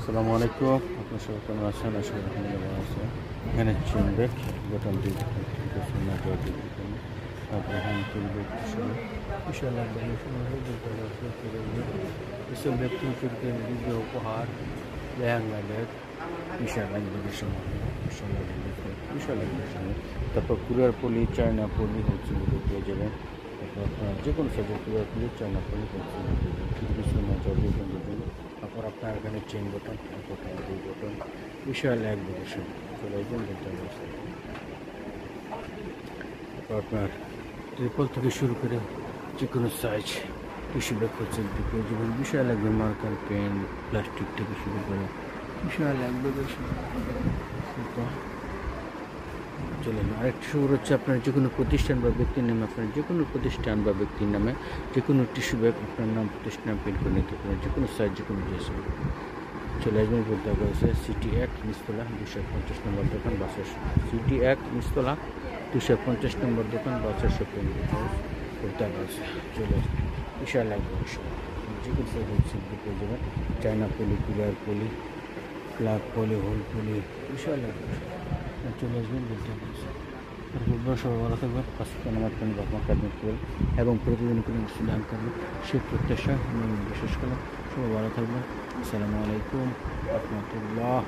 আসসালামু আলাইকুম। আপনার সবাই কেমন আছেন? আশা করি আলহামদুলিল্লাহ ভালো আছেন। এখানে চেন ব্যাগ বোতাম দিয়ে তারপরে হ্যান্ড ক্যারি ব্যাগ হিসেবে বিশাল বিশাল ব্যাগ থেকে শুরু করে বিভিন্ন উপহার লেহেঙ্গা ব্যাগ বিশাল এক ব্যাগের সময় বিশাল এক ব্যাগের সময়। তারপর কুরিয়ার পলি, চায়না পলি হচ্ছে পেয়ে যাবেন। তারপর আপনার যে কোনো সাইজের কুরিয়ার পলি, চায়না পলি হচ্ছে কিছু মজা দিয়ে তারপর আপনার এখানে চেন বোতাম, এক বোতাম, দুই বোতাম বিশাল এক ব্যাগের সময় চলে আসবেন বলতে অবস্থা। তারপর আপনার ট্রিপল থেকে শুরু করে যে কোনো সাইজ টিস্যু ব্যাগ হচ্ছে পেয়ে যাবেন বিশাল একদম মার্কার পেন প্লাস্টিক থেকে শুরু করে বিশাল এক ব্যাগের সময় চলে যান। আরেকটি খবর হচ্ছে আপনার যে কোনো প্রতিষ্ঠান বা ব্যক্তির নামে, আপনার যে কোনো প্রতিষ্ঠান বা ব্যক্তির নামে যে কোনো টিস্যু ব্যাগ আপনার নাম প্রতিষ্ঠান প্রিন্ট করে নিতে পারেন, যে কোনো সাইজ, যে কোনো ড্রেস চলে আসবেন বলতে হয়েছে। সিটি 1 নিচতলা 250 নম্বর দোকান বাসের সিটি 1 নিচতলা 250 নম্বর দোকান বাসের শপিং বলতে হয়েছে। চলে আসবেন বিশাল লাগবে যে কোনো সাইজ হচ্ছে পেয়ে যাবেন। চায়না পলি, কুরিয়ার পলি, ক্লাব পলি, হোল পলি বিশাল লাগবে চলে আসবেন বলতে হয়েছে। সবাই ভালো থাকবেন, পাঁচটা নামাজ পানি বাপমা কাদমি করবেন এবং প্রতিদিন কোনো কিছু দান করবেন সেই প্রত্যাশা আমি বিশেষ করলাম। সবাই ভালো থাকবেন। আসসালামু আলাইকুম রহমতুল্লাহ।